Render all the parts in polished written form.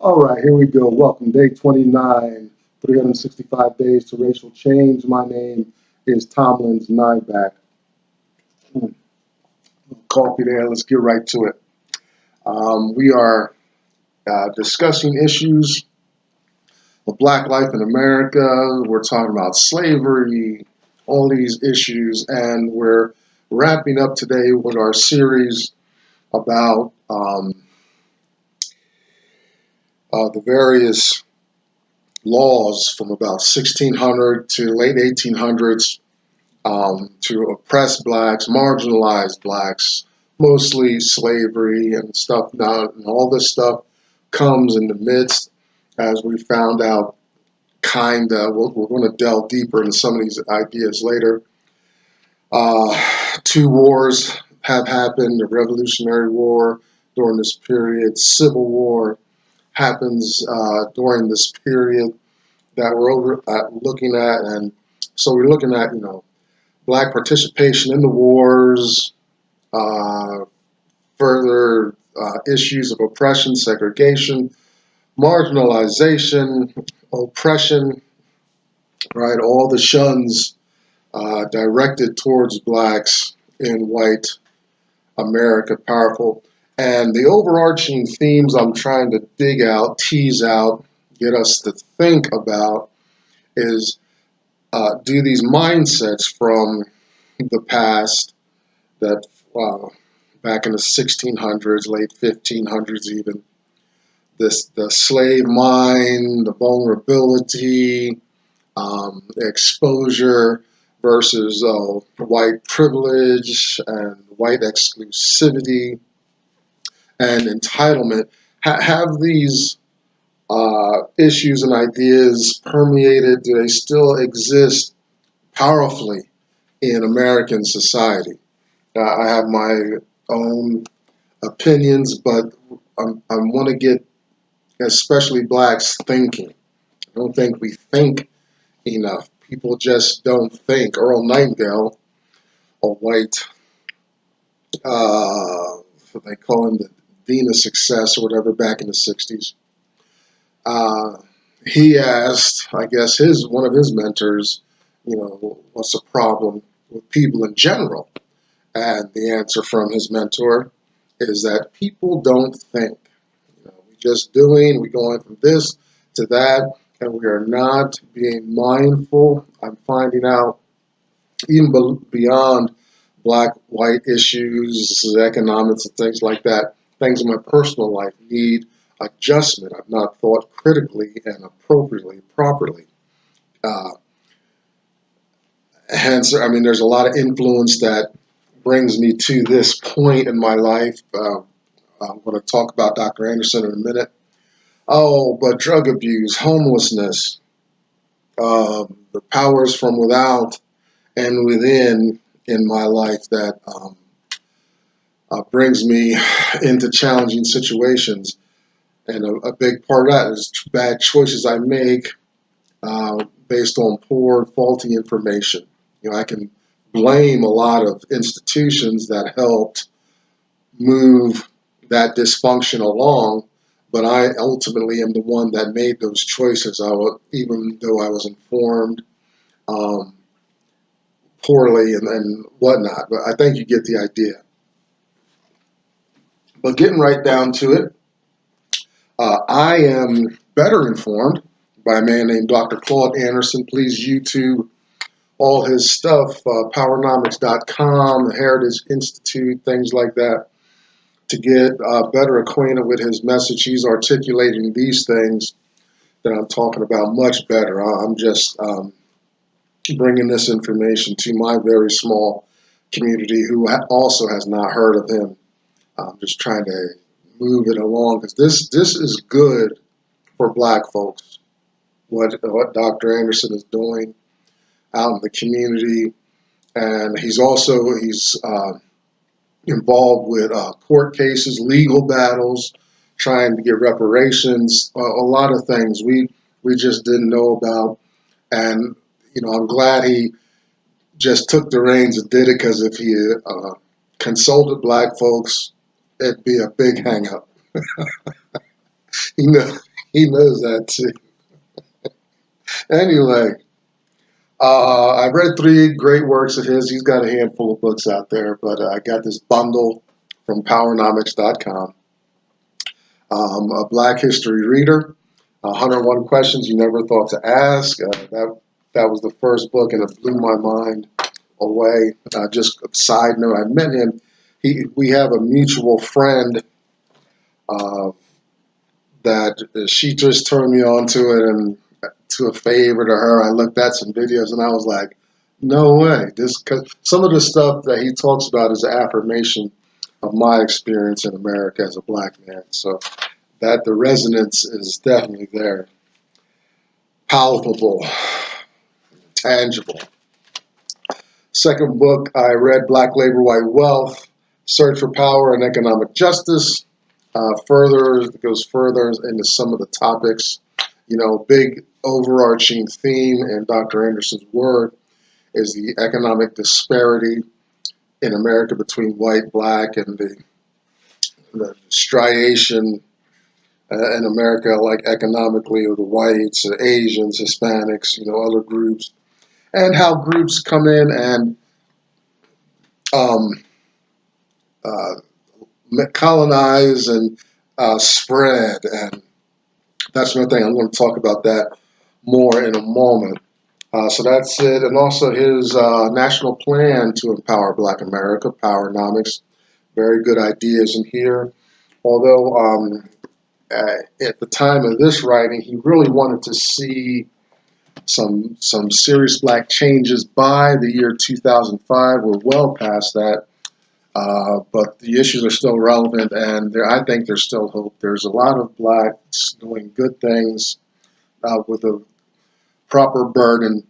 All right, here we go. Welcome, day 29, 365 days to racial change. My name is Tomlin's Nyback. Coffee there. Let's get right to it. We are discussing issues of Black life in America. We're talking about slavery, all these issues, and we're wrapping up today with our series about the various laws from about 1600 to late 1800s to oppress blacks, marginalize blacks, mostly slavery and stuff. Now, and all this stuff comes in the midst, as we found out, we're going to delve deeper into some of these ideas later. Two wars have happened: the Revolutionary War during this period, Civil War happens during this period that we're looking at, and so we're looking at, Black participation in the wars, further issues of oppression, segregation, marginalization, oppression, right? All the shuns directed towards blacks in white America, powerful. And the overarching themes I'm trying to dig out, tease out, get us to think about is, do these mindsets from the past that back in the 1600s, late 1500s even, the slave mind, the vulnerability, exposure versus white privilege and white exclusivity and entitlement, have these issues and ideas permeated? Do they still exist powerfully in American society? I have my own opinions, but I want to get especially blacks thinking. I don't think we think enough. People just don't think. Earl Nightingale, a white, they call him the Dean of Success or whatever, back in the 60s. He asked, I guess, one of his mentors, what's the problem with people in general? And the answer from his mentor is that people don't think. We're just doing, we're going from this to that, and we are not being mindful. I'm finding out, even beyond black-white issues, economics, and things like that, things in my personal life need adjustment. I've not thought critically and appropriately, properly. Hence, there's a lot of influence that brings me to this point in my life. I'm going to talk about Dr. Anderson in a minute. Oh, but drug abuse, homelessness, the powers from without and within in my life that brings me into challenging situations. And a big part of that is bad choices I make based on poor, faulty information. I can blame a lot of institutions that helped move that dysfunction along, but I ultimately am the one that made those choices, even though I was informed poorly and whatnot. But I think you get the idea. But getting right down to it, I am better informed by a man named Dr. Claude Anderson. Please YouTube all his stuff, powernomics.com, the Heritage Institute, things like that, to get better acquainted with his message. He's articulating these things that I'm talking about much better. I'm just bringing this information to my very small community who also has not heard of him. I'm just trying to move it along, because this is good for black folks, what Dr. Anderson is doing out in the community. And he's involved with court cases, legal battles, trying to get reparations, a lot of things we just didn't know about. And I'm glad he just took the reins and did it, because if he consulted black folks, it'd be a big hang up. He knows that too. Anyway, I read 3 great works of his. He's got a handful of books out there, but I got this bundle from powernomics.com. A Black History Reader, 101 Questions You Never Thought to Ask. That was the first book, and it blew my mind away. Just a side note, I met him. We have a mutual friend uh, that she just turned me on to it, and to a favor to her, I looked at some videos, and I was like, no way. Cause some of the stuff that he talks about is an affirmation of my experience in America as a black man. So that the resonance is definitely there. Palpable, tangible. Second book I read, Black Labor, White Wealth, Search for Power and Economic Justice. It goes further into some of the topics. Big overarching theme in Dr. Anderson's work is the economic disparity in America between white, black, and the striation in America, like economically, of the whites, Asians, Hispanics, other groups, and how groups come in and um, uh, colonize and spread, and that's another thing. I'm going to talk about that more in a moment. So that's it, and also his national plan to empower Black America, Powernomics. Very good ideas in here. Although at the time of this writing, he really wanted to see some serious black changes by the year 2005. We're well past that, but the issues are still relevant, and I think there's still hope. There's a lot of blacks doing good things with a proper burden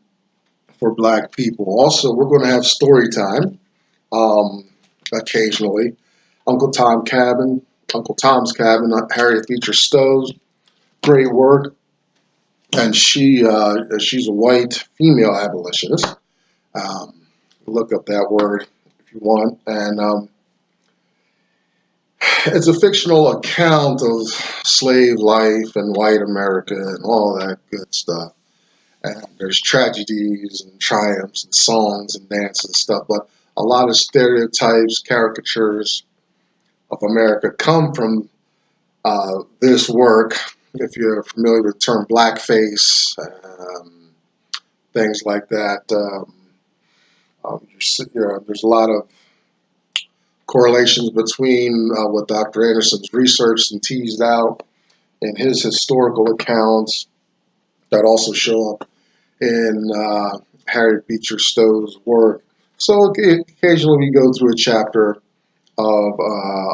for black people. Also, we're going to have story time occasionally. Uncle Tom's Cabin, Harriet Beecher Stowe's great work, and she's a white female abolitionist. Look up that word if you want, and it's a fictional account of slave life and white America and all that good stuff. And there's tragedies and triumphs and songs and dance and stuff, but a lot of stereotypes, caricatures of America come from this work. If you're familiar with the term blackface, things like that, there's a lot of correlations between what Dr. Anderson's researched and teased out in his historical accounts that also show up in Harriet Beecher Stowe's work. So occasionally we go through a chapter of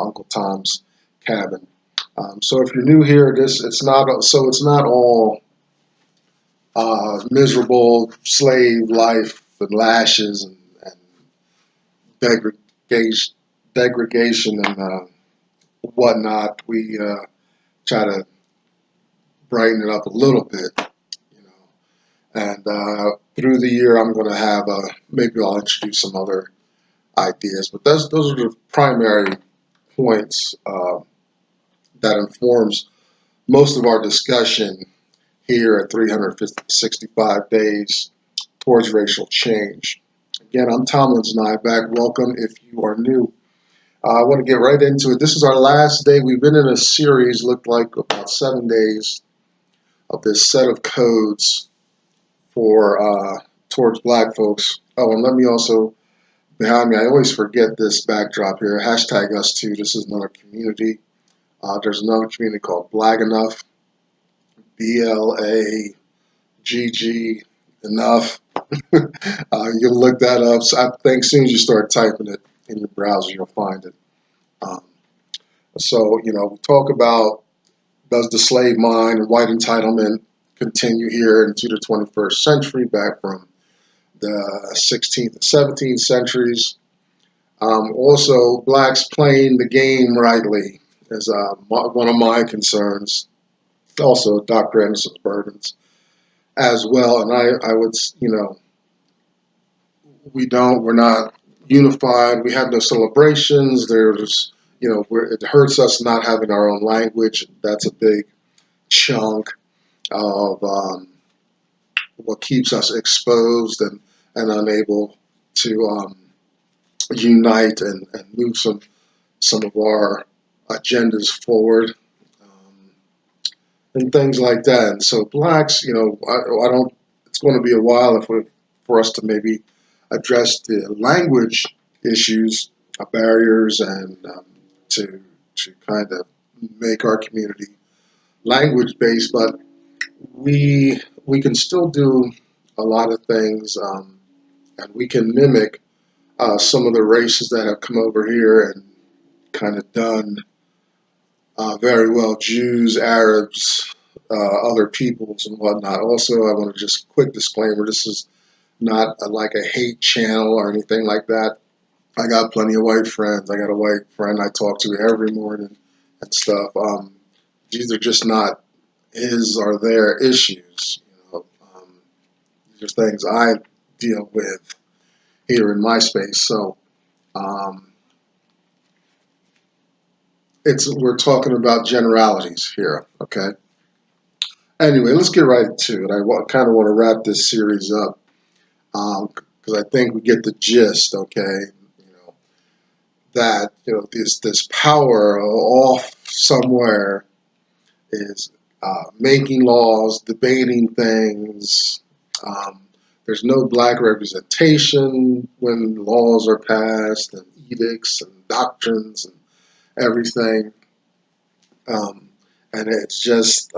Uncle Tom's Cabin. So if you're new here, it's not all miserable slave life and lashes and degradation and whatnot. We try to brighten it up a little bit, And through the year, I'm going to have maybe I'll introduce some other ideas, but those are the primary points that informs most of our discussion here at 365 Days Towards Racial Change. Again, I'm Tom Nyback. Welcome if you are new. I want to get right into it. This is our last day. We've been in a series, looked like about 7 days, of this set of codes for towards black folks. Oh, and let me also, behind me, I always forget this backdrop here, hashtag us too. This is another community. There's another community called Blag Enough, BLAGG enough. You'll look that up. So I think as soon as you start typing it in your browser, you'll find it. So, we talk about, does the slave mind and white entitlement continue here into the 21st century, back from the 16th and 17th centuries. Also, blacks playing the game rightly is one of my concerns. Also, Dr. Anderson's burdens as well. And I would, we're not unified. We have no celebrations. There's, it hurts us not having our own language. That's a big chunk of what keeps us exposed and unable to unite and move some of our agendas forward, and things like that. And so blacks, I don't. It's going to be a while for us to maybe address the language issues, barriers, and to kind of make our community language based. But we can still do a lot of things, and we can mimic some of the races that have come over here and kind of done very well, Jews, Arabs, other peoples, and whatnot. Also, I want to just quick disclaimer: this is not like a hate channel or anything like that. I got plenty of white friends. I got a white friend I talk to every morning and stuff. These are just not his or their issues. These are things I deal with here in my space. So we're talking about generalities here, okay? Anyway, let's get right to it. I kind of want to wrap this series up because I think we get the gist, okay? That this power off somewhere is making laws, debating things. There's no black representation when laws are passed and edicts and doctrines and everything. And it's just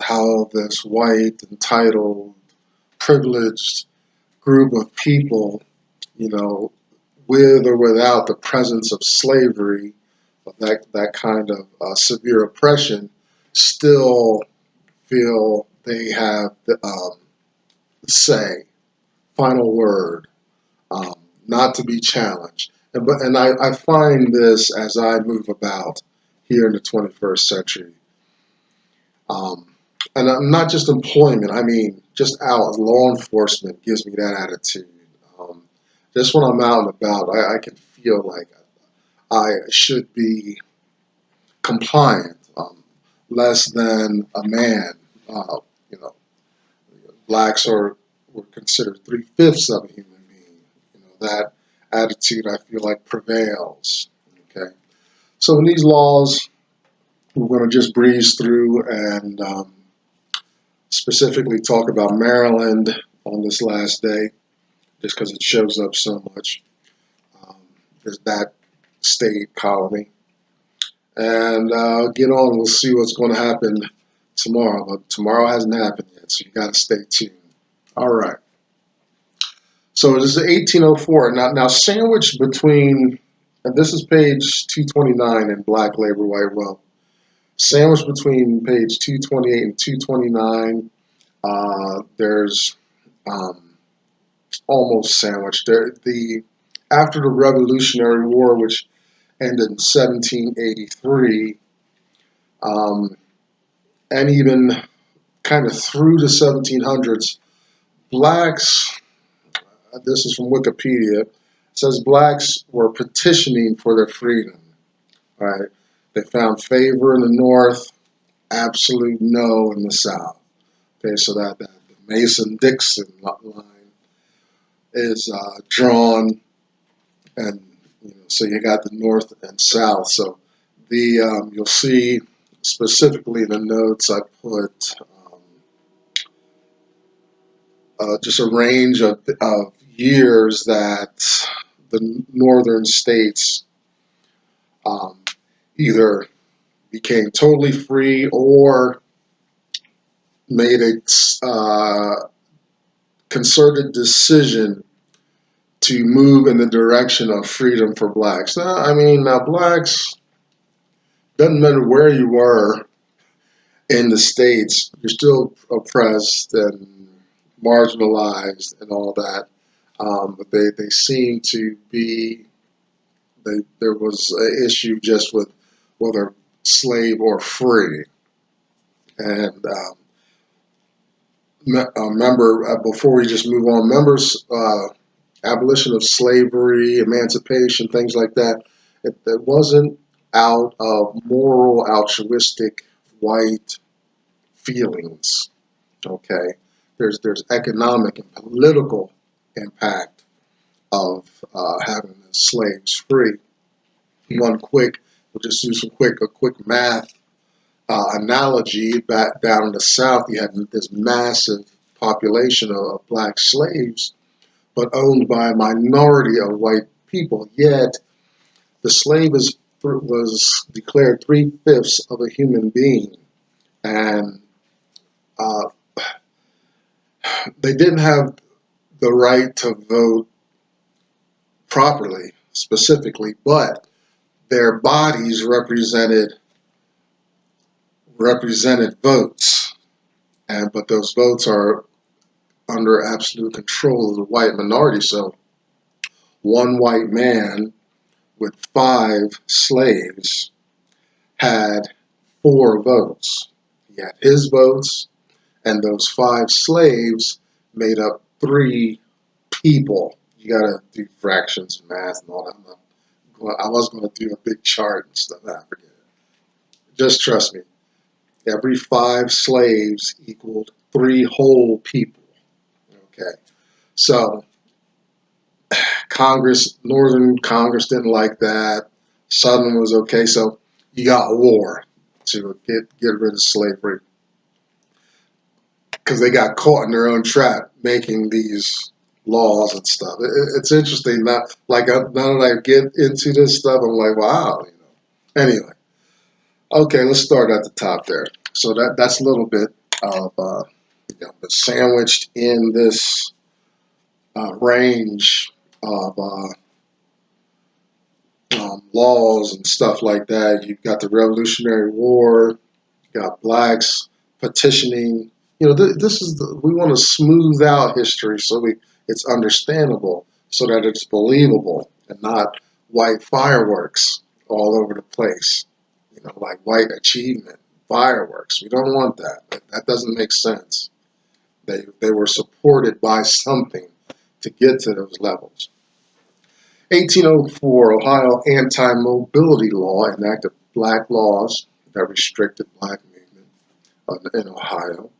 how this white, entitled, privileged group of people, with or without the presence of slavery, that kind of severe oppression, still feel they have the say, final word, not to be challenged. And I find this as I move about here in the 21st century. And not just employment, I mean, just out, law enforcement gives me that attitude. Just when I'm out and about, I can feel like I should be compliant, less than a man. You know, blacks were considered 3/5 of a human being. That attitude I feel like prevails. Okay, so in these laws, we're going to just breeze through and specifically talk about Maryland on this last day, just because it shows up so much. There's that state colony. And get on, we'll see what's going to happen tomorrow. But tomorrow hasn't happened yet, so you got to stay tuned. All right. So this is 1804. Now sandwiched between, and this is page 229 in Black Labor, White Wealth. Sandwiched between page 228 and 229, there's almost sandwiched. After the Revolutionary War, which ended in 1783, and even kind of through the 1700s, blacks, this is from Wikipedia, says blacks were petitioning for their freedom. Right? They found favor in the North, absolute no in the South. Okay, so that the Mason-Dixon line is drawn, and so you got the North and South. So you'll see specifically in the notes I put just a range of years that the northern states either became totally free or made a concerted decision to move in the direction of freedom for blacks. Now blacks, doesn't matter where you were in the states, you're still oppressed and marginalized and all that. But they seem to be, there was an issue just with whether slave or free. And remember, before we just move on, members, abolition of slavery, emancipation, things like that, it wasn't out of moral, altruistic white feelings. Okay, there's economic and political impact of having the slaves free. We'll just do a quick math analogy. Back down in the South, you had this massive population of black slaves, but owned by a minority of white people. Yet the slave was declared 3/5 of a human being, and uh, they didn't have the right to vote properly, specifically, but their bodies represented votes, but those votes are under absolute control of the white minority. So one white man with 5 slaves had 4 votes. He had his votes, and those 5 slaves made up 3 people. You gotta do fractions and math and all that. I was going to do a big chart and stuff. I forget it. Just trust me. Every 5 slaves equaled 3 whole people. Okay, so Northern Congress didn't like that. Southern was okay, so you got war to get rid of slavery because they got caught in their own trap making these laws and stuff. It's interesting. Now that I get into this stuff, I'm like, wow. Anyway, okay, let's start at the top there. So that's a little bit of sandwiched in this range of laws and stuff like that. You've got the Revolutionary War. You got blacks petitioning. We want to smooth out history so it's understandable, so that it's believable and not white fireworks all over the place. Like white achievement fireworks. We don't want that. That doesn't make sense. They were supported by something to get to those levels. 1804, Ohio anti-mobility law enacted black laws that restricted black movement in Ohio.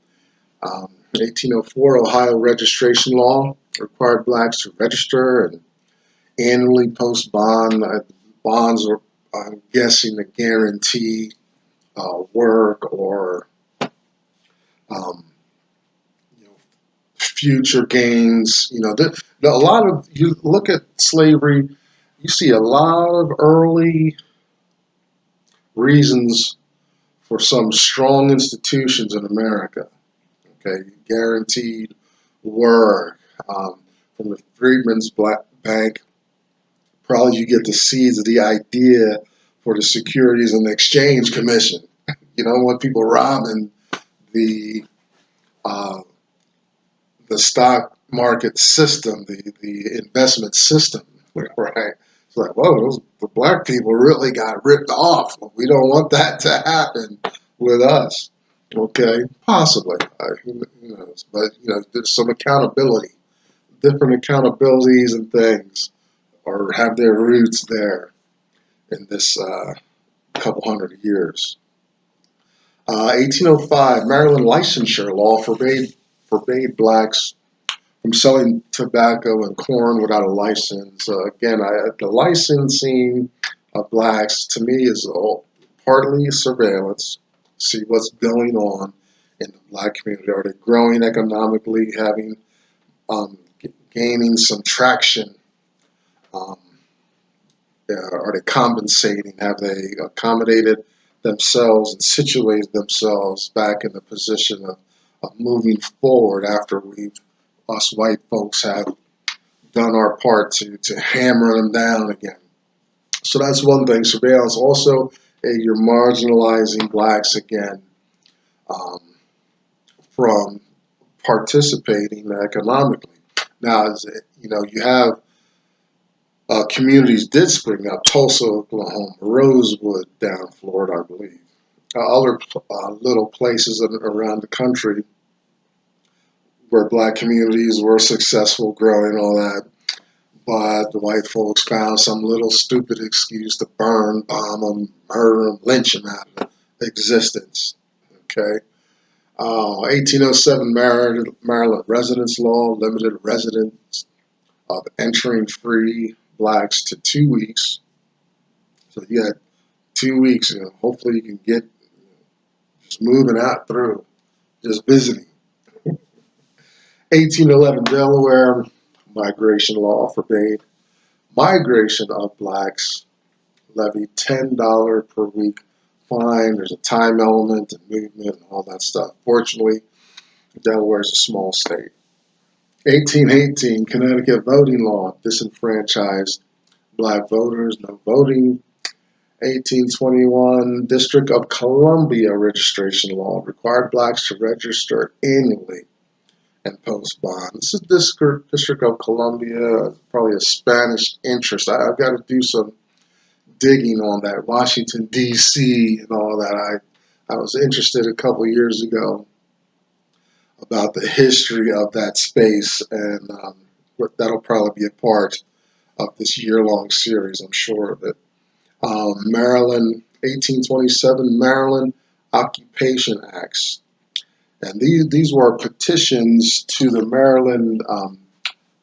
1804, Ohio registration law required blacks to register and annually post bond. Bonds are, I'm guessing, to guarantee work or future gains. A lot of, you look at slavery, you see a lot of early reasons for some strong institutions in America. Okay, guaranteed work, from the Freedmen's Bank. Probably you get the seeds of the idea for the Securities and Exchange Commission. You don't want people robbing the stock market system, the investment system, right? It's like, whoa, the black people really got ripped off. We don't want that to happen with us. Okay, possibly, who knows? But there's some accountability, different accountabilities and things, or have their roots there in this couple hundred years. 1805, Maryland licensure law forbade blacks from selling tobacco and corn without a license. Again, the licensing of blacks to me is partly surveillance, see what's going on in the black community. Are they growing economically, gaining some traction? Are they compensating? Have they accommodated themselves and situated themselves back in the position of moving forward after us white folks have done our part to hammer them down again? So that's one thing, surveillance. Also, you're marginalizing blacks again from participating economically. Now, you have communities did spring up: Tulsa, Oklahoma; Rosewood down in Florida, I believe; other little places around the country where black communities were successful growing, all that. But the white folks found some little stupid excuse to burn, bomb them, murder them, lynch them out of existence. Okay. 1807 Maryland residence law limited residents of entering free blacks to 2 weeks. So you had 2 weeks. Hopefully you can get just moving out through, just visiting. 1811 Delaware migration law forbade migration of blacks, levied $10 per week fine. There's a time element and movement and all that stuff. Fortunately, Delaware is a small state. 1818 Connecticut voting law disenfranchised black voters, no voting. 1821 District of Columbia registration law required blacks to register annually and post bond. This is District of Columbia, probably a Spanish interest. I've got to do some digging on that. Washington, D.C. and all that. I was interested a couple years ago about the history of that space, and that'll probably be a part of this year-long series, I'm sure of it. Maryland, 1827 Maryland Occupation Acts. And these were petitions to the Maryland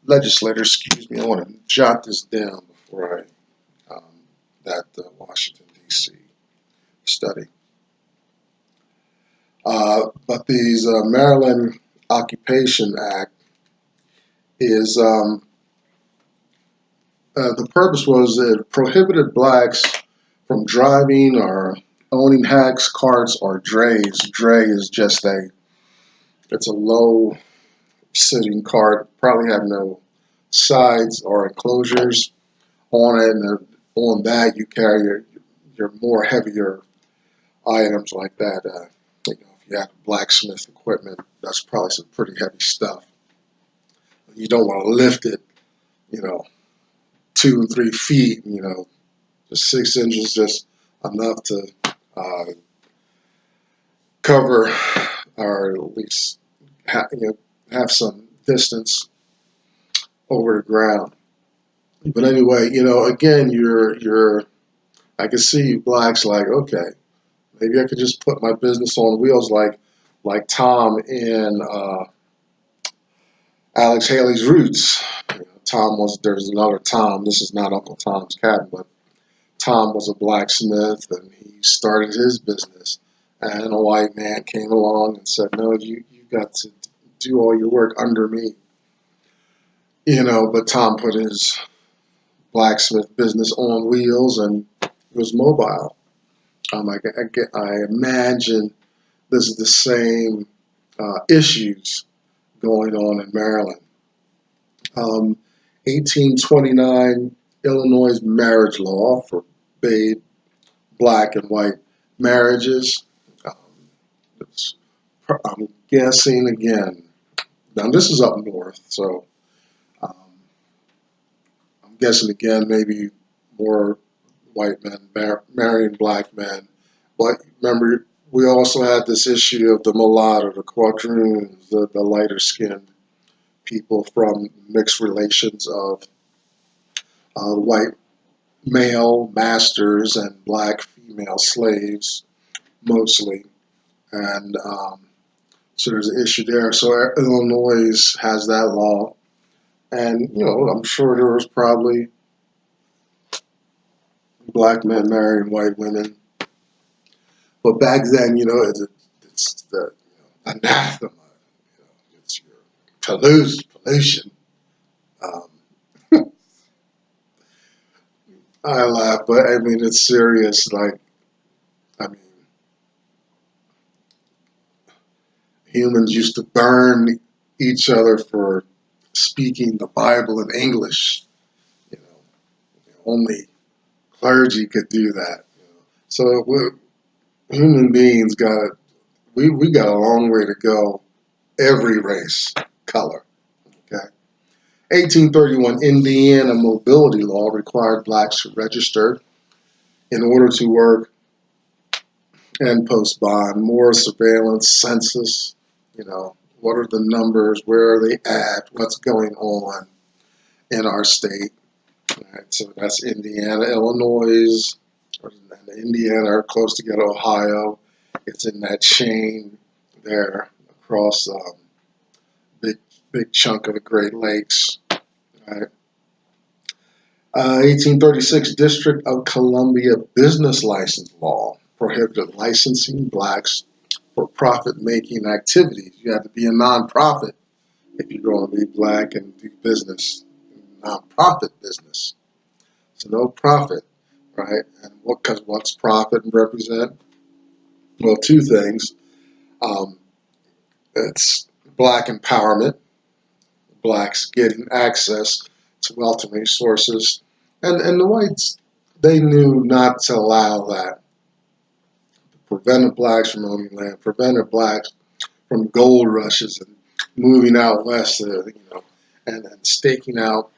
legislators. Excuse me, I want to jot this down before that Washington, D.C. study. But these Maryland Occupation Act is, the purpose was it prohibited blacks from driving or owning hacks, carts, or drays. Dray is just it's a low sitting cart, probably have no sides or enclosures on it, and on that you carry your more heavier items like that. If you have blacksmith equipment, that's probably some pretty heavy stuff. You don't want to lift it, 2 and 3 feet, just 6 inches, just enough to cover or at least have some distance over the ground. But anyway, again, I can see blacks like, okay, maybe I could just put my business on wheels like Tom in Alex Haley's Roots. There's another Tom. This is not Uncle Tom's Cabin, but Tom was a blacksmith and he started his business. And a white man came along and said, no, you got to do all your work under me. But Tom put his blacksmith business on wheels and it was mobile. I imagine this is the same issues going on in Maryland. 1829 Illinois marriage law forbade black and white marriages. I'm guessing again. Now this is up north, so I'm guessing again maybe more white men marrying black men. But remember, we also had this issue of the mulatto, the quadroons, the lighter skinned people from mixed relations of white male masters and black female slaves, mostly. And so there's an issue there. So Illinois has that law. And, I'm sure there was probably black men marrying white women. But back then, it's the anathema. It's your pollution. I laugh, but I mean, it's serious. Humans used to burn each other for speaking the Bible in English. Only clergy could do that. So human beings we got a long way to go. Every race, color. Okay. 1831 Indiana mobility law required blacks to register in order to work and post bond. More surveillance, census. What are the numbers? Where are they at? What's going on in our state? All right, so that's Indiana, Illinois, and Indiana are close together, Ohio. It's in that chain there across big big chunk of the Great Lakes. Right? 1836 District of Columbia Business License Law prohibited licensing blacks for profit-making activities. You have to be a nonprofit if you're going to be black and do business, nonprofit business. So no profit, right? And because what's profit represent? Well, two things. Um, it's black empowerment, blacks getting access to wealth and resources, and the whites, they knew not to allow that. Prevented blacks from owning land, prevented blacks from gold rushes and moving out west, and staking out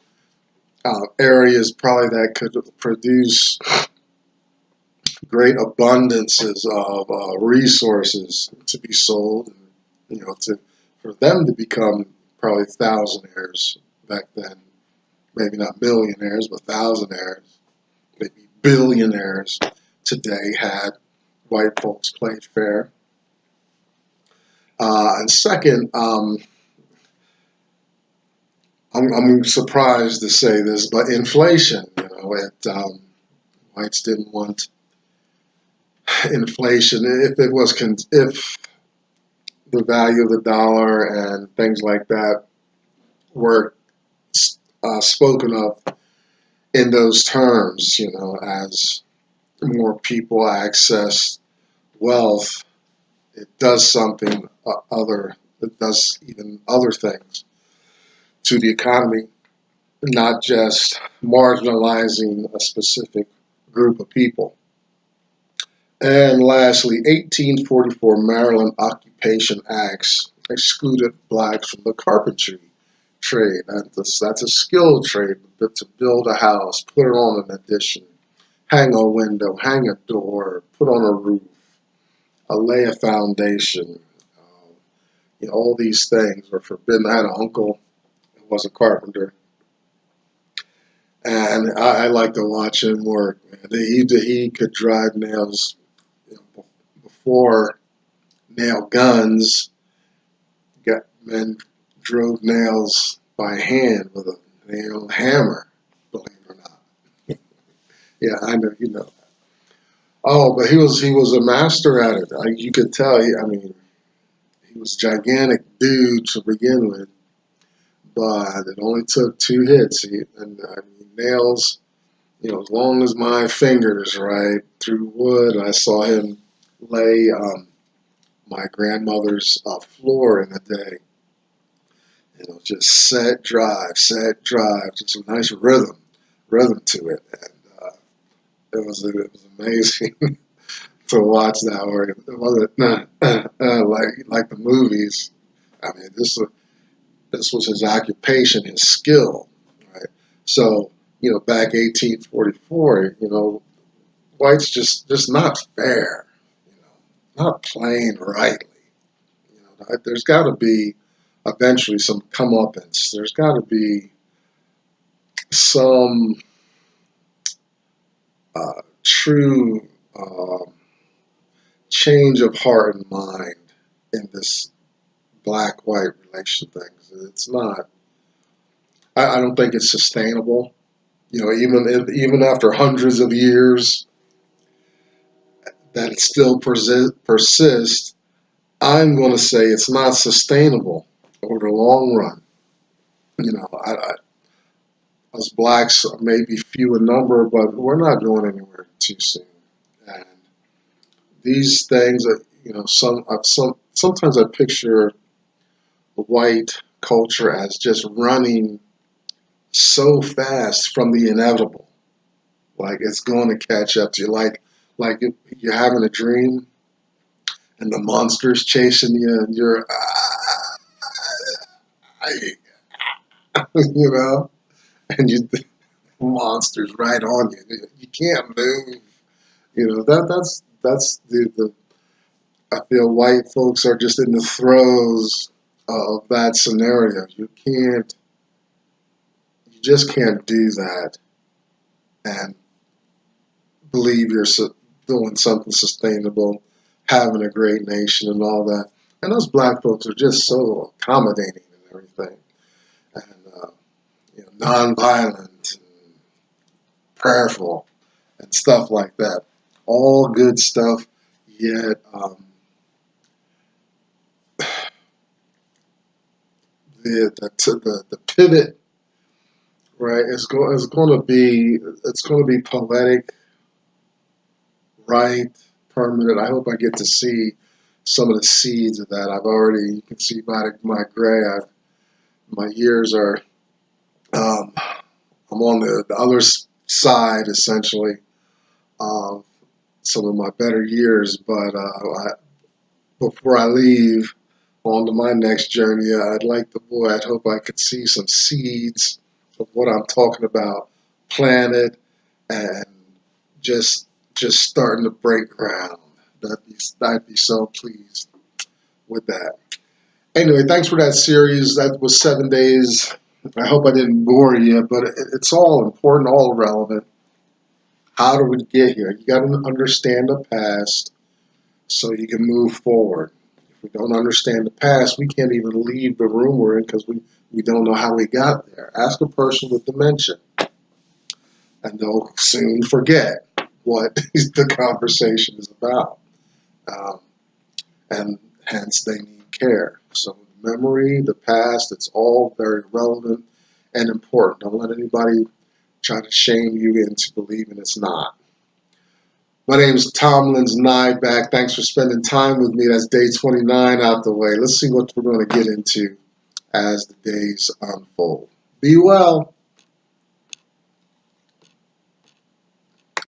areas probably that could produce great abundances of resources to be sold, and for them to become probably thousandaires back then, maybe not millionaires, but thousandaires, maybe billionaires today had white folks played fair. And second, I'm surprised to say this, but inflation, whites didn't want inflation. If the value of the dollar and things like that were spoken of in those terms, as more people access wealth, it does something it does even other things to the economy, not just marginalizing a specific group of people. And lastly, 1844 Maryland Occupation Acts excluded blacks from the carpentry trade. That's a skilled trade, to build a house, put it on an addition, hang a window, hang a door, put on a roof, lay a foundation. All these things were forbidden. I had an uncle who was a carpenter, and I like to watch him work. He could drive nails before nail guns. Men drove nails by hand with a nail hammer, believe it or not. Yeah, I know you know that. Oh, but he was a master at it. You could tell. He was a gigantic dude to begin with, but it only took two hits. Nails, as long as my fingers, right, through wood. I saw him lay my grandmother's floor in a day. Just set, drive, just a nice rhythm to it, and it was amazing to watch that work. It wasn't like the movies. This was his occupation, his skill, right? So back 1844, whites just not fair, not playing rightly. There's got to be eventually some comeuppance. There's got to be some true change of heart and mind in this black-white relation things. It's not. I don't think it's sustainable. Even after hundreds of years, that it still persists. I'm going to say it's not sustainable over the long run. Us blacks may be few in number, but we're not going anywhere too soon. And these things, sometimes I picture white culture as just running so fast from the inevitable, like it's going to catch up to you, like you're having a dream and the monster's chasing you, and you're, and the monster's right on you. You can't move. That's the I feel white folks are just in the throes of that scenario. You just can't do that and believe you're doing something sustainable having a great nation and all that. And those black folks are just so accommodating and everything, and nonviolent and prayerful and stuff like that. All good stuff. Yet the pivot, right, is going to be poetic, right, permanent. I hope I get to see some of the seeds of that. I've already, you can see by my gray, my years are, I'm on the other side, essentially, of some of my better years. But before I leave on to my next journey, I'd hope I could see some seeds of what I'm talking about planted and just starting to break ground. I'd be so pleased with that. Anyway, thanks for that series. That was 7 days. I hope I didn't bore you, but it's all important, all relevant. How do we get here? You got to understand the past so you can move forward. If we don't understand the past, we can't even leave the room we're in because we don't know how we got there. Ask a person with dementia, and they'll soon forget what the conversation is about. And hence they need care. So memory, the past, it's all very relevant and important. Don't let anybody try to shame you into believing it's not. My name is Tom Lynn's Nyback. Thanks for spending time with me. That's day 29 out the way. Let's see what we're going to get into as the days unfold. Be well.